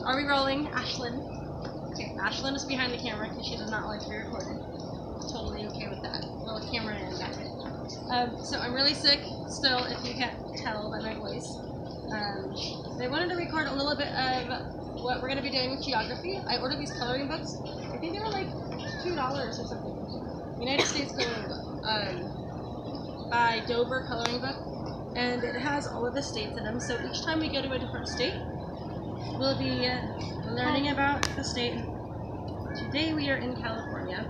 Are we rolling? Ashlyn. Okay, Ashlyn is behind the camera because she does not like to be recorded. Totally okay with that. Well, the camera and that. So I'm really sick still, if you can't tell by my voice. They wanted to record a little bit of what we're going to be doing with geography. I ordered these coloring books. I think they were like $2 or something. United States Coloring Book by Dover Coloring Book. And it has all of the states in them. So each time we go to a different state, we'll be learning about the state. Today we are in California.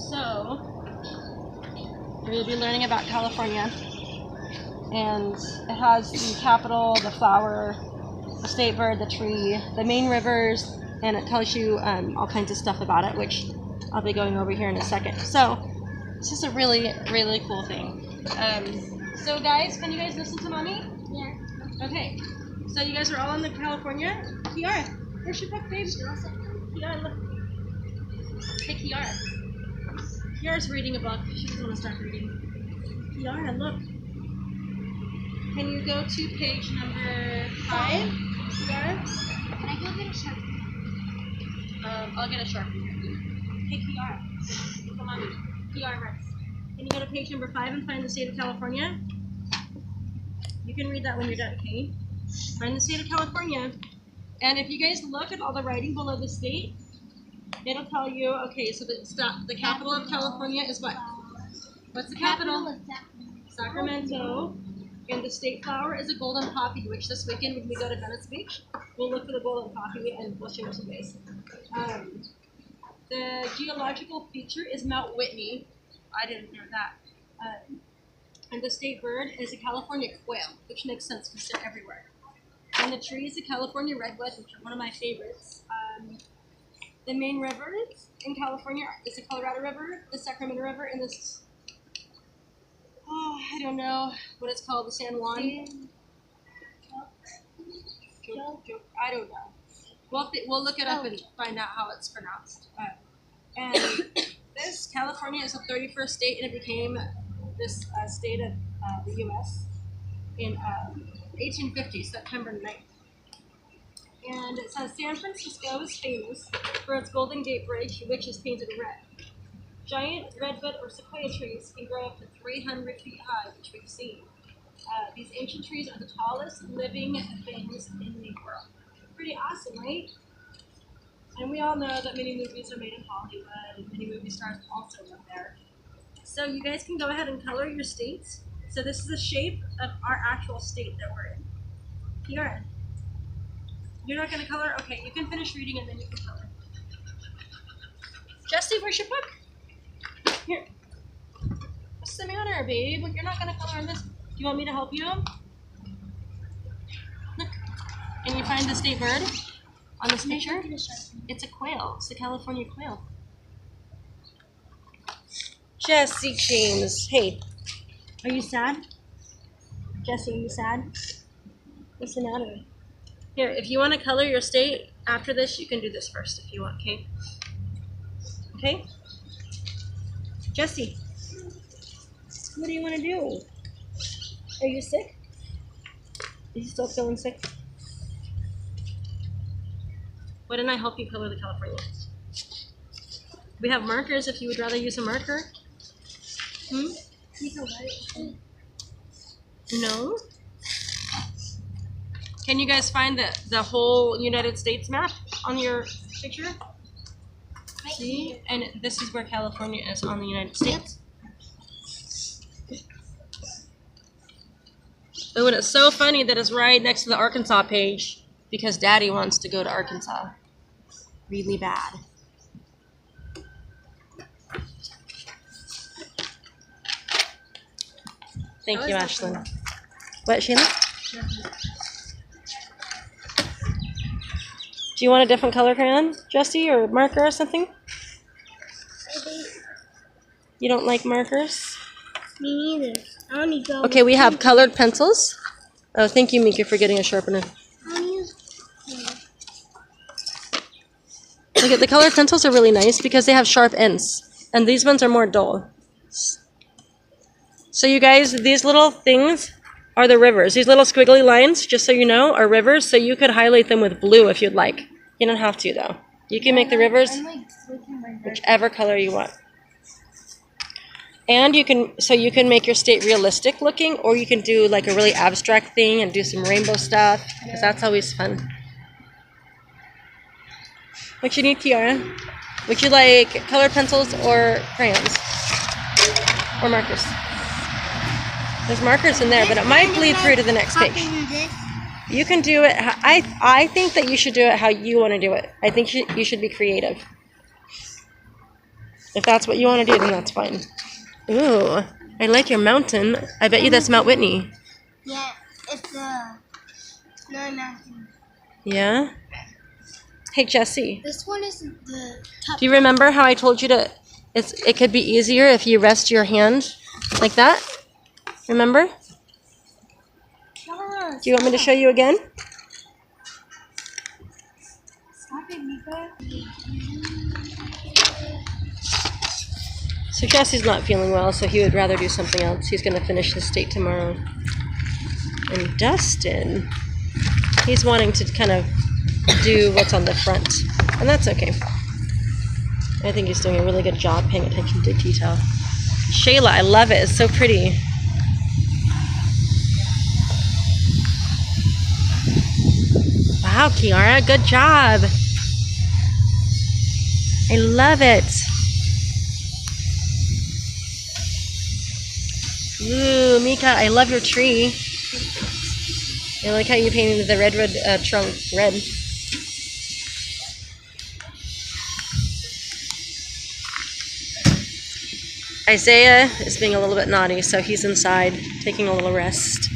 So we'll be learning about California. And it has the capital, the flower, the state bird, the tree, the main rivers, and it tells you all kinds of stuff about it, which I'll be going over here in a second. So this is a really, really cool thing. So guys, can you guys listen to mommy? Yeah. Okay. So you guys are all in the California? Kiara, where's your book, babe? Kiara, look. Hey, Kiara. Kiara's reading a book. She doesn't want to start reading. Kiara, look. Can you go to page number 5, Kiara? Can I go get a Sharpie? I'll get a Sharpie. Hey, Kiara. Come on. Kiara, Rex. Can you go to page number 5 and find the state of California? You can read that when you're done, okay? Find the state of California. And if you guys look at all the writing below the state, it'll tell you, okay, so the capital of California is what? What's the capital? Sacramento. And the state flower is a golden poppy, which this weekend when we go to Venice Beach, we'll look for the golden poppy and we'll show it to you guys. The geological feature is Mount Whitney. I didn't know that. And the state bird is a California quail, which makes sense because they're everywhere. And the tree is a California redwood, which are one of my favorites. The main rivers in California is the Colorado River, the Sacramento River, and this, I don't know what it's called, the San Juan. I don't know. We'll look it up and find out how it's pronounced. And this, California, is the 31st state, and it became this state of the U.S. in 1850, September 9th. And it says San Francisco is famous for its Golden Gate Bridge, which is painted red. Giant redwood or sequoia trees can grow up to 300 feet high, which we've seen. These ancient trees are the tallest living things in the world. Pretty awesome, right? And we all know that many movies are made in Hollywood, and many movie stars also live there. So you guys can go ahead and color your states. So this is the shape of our actual state that we're in. Kiara, you're not going to color? Okay, you can finish reading and then you can color. Jesse, where's your book? Here. What's the matter, babe? You're not going to color on this. Do you want me to help you? Look. Can you find the state bird on this picture? It's a quail. It's a California quail. Jesse James. Hey, are you sad? Jesse, are you sad? What's the matter? Here, if you want to color your state after this, you can do this first if you want, okay? Okay? Jesse, what do you want to do? Are you sick? Are you still feeling sick? Why didn't I help you color the California? We have markers if you would rather use a marker. No? Can you guys find the whole United States map on your picture? See? And this is where California is on the United States. Oh, and it's so funny that it's right next to the Arkansas page because Daddy wants to go to Arkansas really bad. Thank you, Ashlyn. What, Sheila? Do you want a different color crayon, Jesse, or marker or something? You don't like markers? Me neither. I don't need to. Okay, we have colored pencils. Oh, thank you, Mika, for getting a sharpener. Look at the colored pencils are really nice because they have sharp ends, and these ones are more dull. So you guys, these little things are the rivers. These little squiggly lines, just so you know, are rivers. So you could highlight them with blue if you'd like. You don't have to, though. You can make the rivers whichever color you want. And you can make your state realistic looking, or you can do like a really abstract thing and do some rainbow stuff, because that's always fun. What you need, Kiara? Would you like colored pencils or crayons? Or markers? There's markers in there, but it might bleed through to the next page. You can do it. I think that you should do it how you want to do it. I think you should be creative. If that's what you want to do, then that's fine. Ooh, I like your mountain. I bet you that's Mount Whitney. Yeah, it's no mountain. Yeah? Hey, Jessie. This one is the top. Do you remember how I told you to... It could be easier if you rest your hand like that? Remember? Do you want me to show you again? Stop it, Mika. So Jesse's not feeling well, so he would rather do something else. He's going to finish his state tomorrow. And Dustin, he's wanting to kind of do what's on the front. And that's okay. I think he's doing a really good job paying attention to detail. Shayla, I love it. It's so pretty. Wow, Kiara, good job. I love it. Ooh, Mika, I love your tree. I like how you painted the redwood trunk red. Isaiah is being a little bit naughty, so he's inside taking a little rest.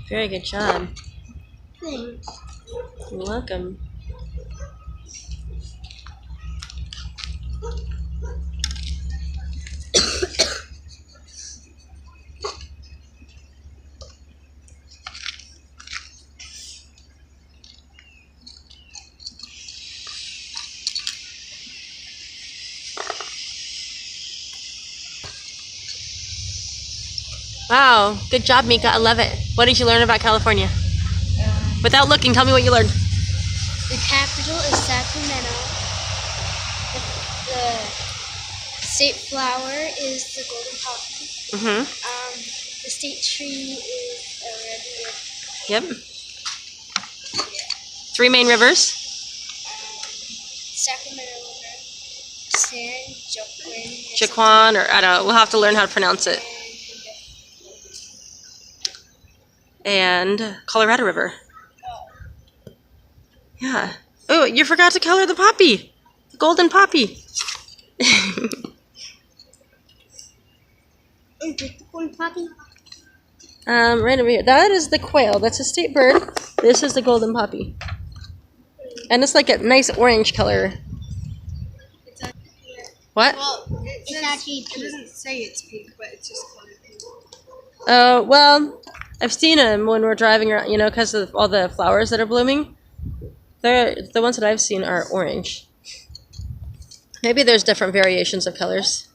Very good job. Thanks. You're welcome. Wow, good job, Mika. I love it. What did you learn about California? Without looking, tell me what you learned. The capital is Sacramento. The state flower is the golden poppy. Mm-hmm. The state tree is a redwood. Yep. 3 main rivers. Sacramento River, San Joaquin. Jaquan, or I don't know. We'll have to learn how to pronounce it. And Colorado River. Yeah. Oh, you forgot to color the poppy. The golden poppy. Is it the golden poppy? Right over here. That is the quail. That's a state bird. This is the golden poppy. And it's like a nice orange color. What? Well, it's actually pink. It doesn't say it's pink, but it's just colored pink. Oh, well, I've seen them when we're driving around, because of all the flowers that are blooming. The ones that I've seen are orange. Maybe there's different variations of colors.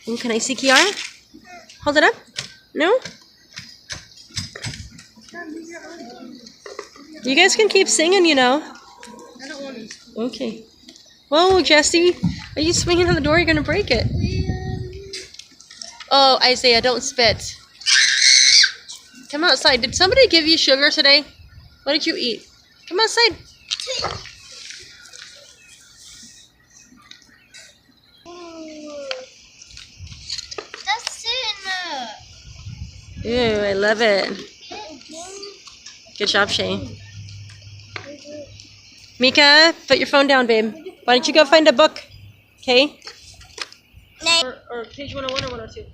Ooh, can I see Kiara? Hold it up. No? You guys can keep singing, I don't want to. Okay. Whoa, Jessie. Are you swinging on the door? You're going to break it. Oh, Isaiah, don't spit. Come outside. Did somebody give you sugar today? What did you eat? Come outside. That's it. Ooh, I love it. Good job, Shane. Mika, put your phone down, babe. Why don't you go find a book? Okay? Or page 101 or 102?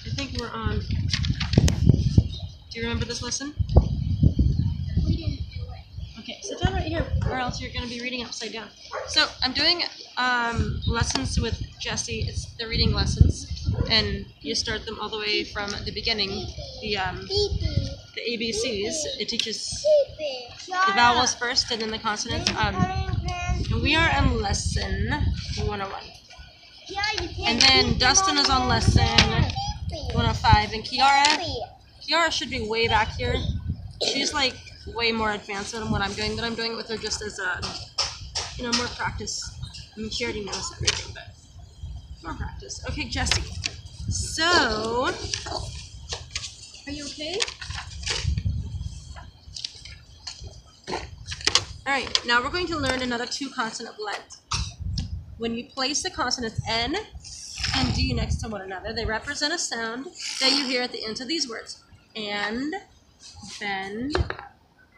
I think we're on. Do you remember this lesson? Okay, sit down right here, or else you're going to be reading upside down. So I'm doing lessons with Jessie. They're reading lessons, and you start them all the way from the beginning. The ABCs. It teaches the vowels first, and then the consonants. And we are on lesson 101. And then Dustin is on lesson 105, and Kiara should be way back here. She's like way more advanced than what I'm doing, but I'm doing it with her just as a, more practice. I mean, she already knows everything, but more practice. Okay, Jessie. So, are you okay? All right, now we're going to learn another 2 consonant blend. When you place the consonants N and D next to one another, they represent a sound that you hear at the ends of these words. And, bend,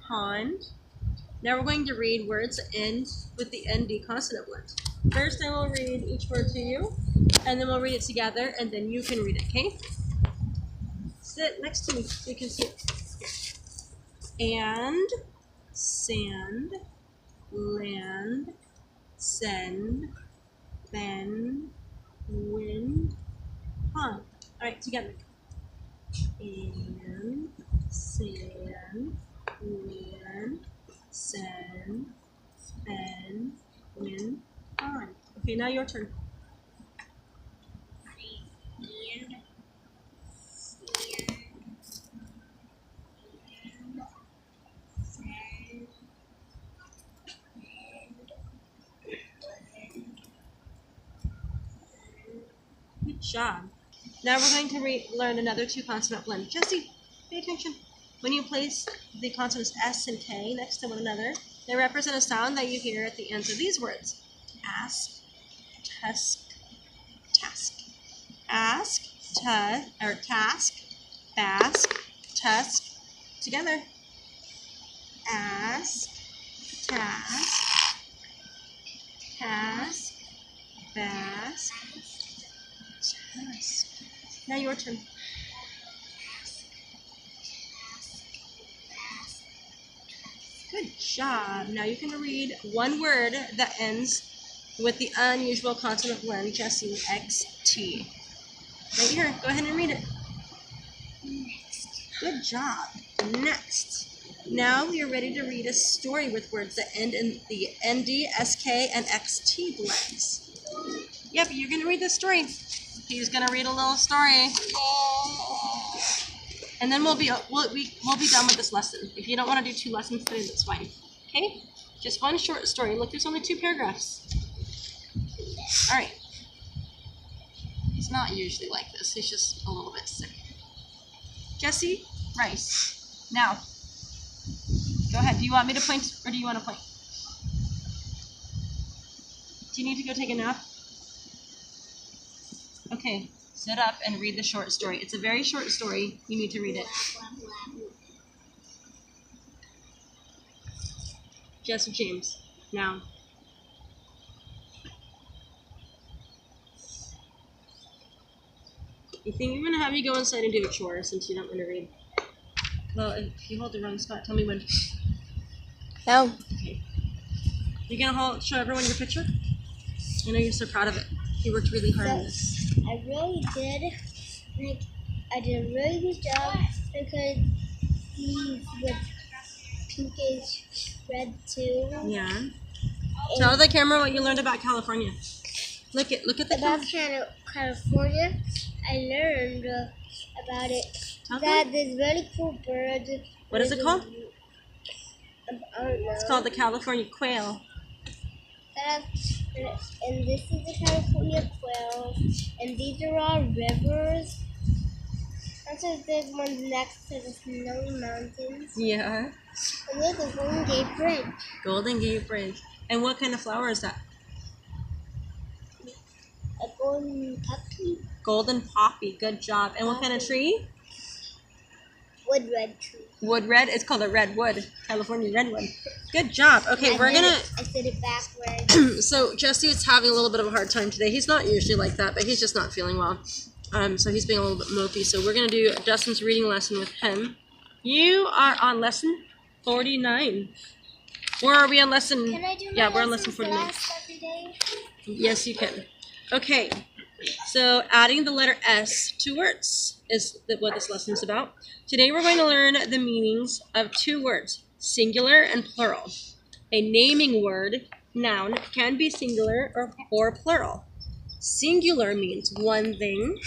pond. Now we're going to read words that end with the ND consonant blend. First I will read each word to you, and then we'll read it together, and then you can read it, okay? Sit next to me so you can see it. And, sand, land, send, bend, wind, pond. All right, together. And, sand, land, send, bend, wind, pond. Okay, now your turn. Good job. Now we're going to learn another 2 consonant blend. Jessie, pay attention. When you place the consonants S and K next to one another, they represent a sound that you hear at the ends of these words. Ask, tusk, task. Ask, task, bask, tusk. Together. Ask, task, task, bask, tusk. Now your turn. Good job. Now you can read one word that ends with the unusual consonant blend, Jessie, XT. Right here. Go ahead and read it. Good job. Next. Now we are ready to read a story with words that end in the ND, SK, and XT blends. Yep, you're going to read the story. He's going to read a little story. And then we'll be done with this lesson. If you don't want to do 2 lessons today, that's fine. Okay? Just one short story. Look, there's only 2 paragraphs. All right. He's not usually like this. He's just a little bit sick. Jessie, Rice. Now, go ahead. Do you want me to point or do you want to point? Do you need to go take a nap? Okay. Sit up and read the short story. It's a very short story. You need to read it. Jess or James. Now. You think I'm going to have you go inside and do a chore since you don't want to read? Well, if you hold the wrong spot, tell me when. No. Okay. You're going to show everyone your picture? I know you're so proud of it. You worked really hard on this. I really did. I did a really good job because he's with pinkish red too. Yeah. Tell the camera what you learned about California. Look at the About California, I learned about it. That there's really cool birds. What is it called? I don't know. It's called the California quail. And this is the California quail, and these are all rivers. Also, there's one next to the snowy mountains. Yeah. And there's a Golden Gate Bridge. Golden Gate Bridge. And what kind of flower is that? A golden poppy. Golden poppy. Good job. And what kind of tree? Wood red tree. Wood red? It's called a redwood. California redwood. Good job. Okay, I said it backwards. So Jesse is having a little bit of a hard time today. He's not usually like that, but he's just not feeling well. So he's being a little bit mopey. So we're going to do Dustin's reading lesson with him. You are on lesson 49. Where are we on lesson? Can I do my Yeah, we're on lesson lessons 49. last every day? Yes, you can. Okay, so adding the letter S to words is what this lesson is about. Today we're going to learn the meanings of two words, singular and plural. A naming word, noun, can be singular or plural. Singular means one thing.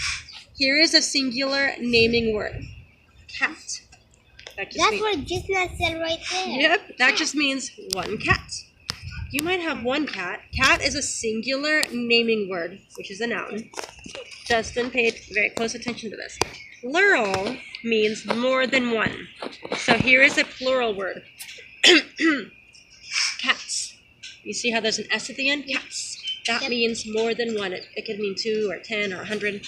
Here is a singular naming word, cat. That's what Gisna said right there. Yep, that just means one cat. You might have one cat. Cat is a singular naming word, which is a noun. Justin paid very close attention to this. Plural means more than one. So here is a plural word. Cats. You see how there's an S at the end? Cats. That means more than one. It could mean 2 or 10 or 100.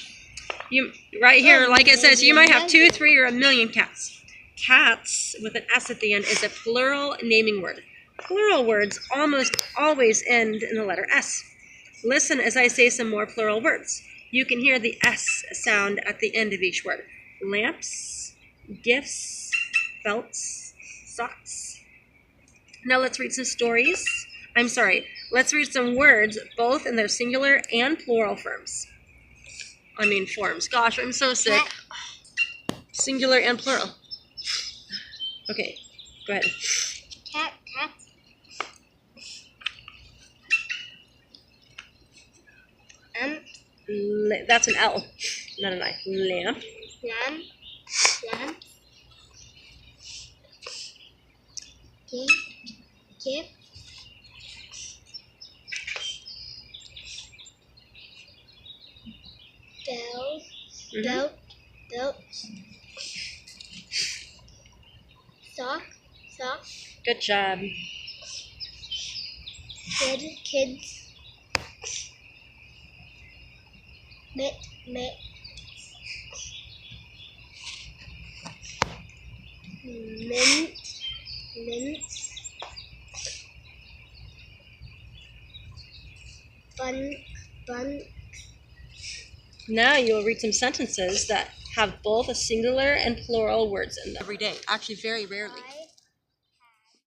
Right here, like it says, you might have 2, 3, or a million cats. Cats with an S at the end is a plural naming word. Plural words almost always end in the letter S. Listen as I say some more plural words. You can hear the S sound at the end of each word. Lamps, gifts, belts, socks. Now let's read some stories. Let's read some words, both in their singular and plural forms. Forms. Gosh, I'm so sick. Singular and plural. Okay, go ahead. Cat. That's an L, not an I. Lamp. Lamb. Kip. Belt. Sock. Good job. Kids. Mitt. Mint. Bun. Now you'll read some sentences that have both a singular and plural words in them every day. Actually, very rarely.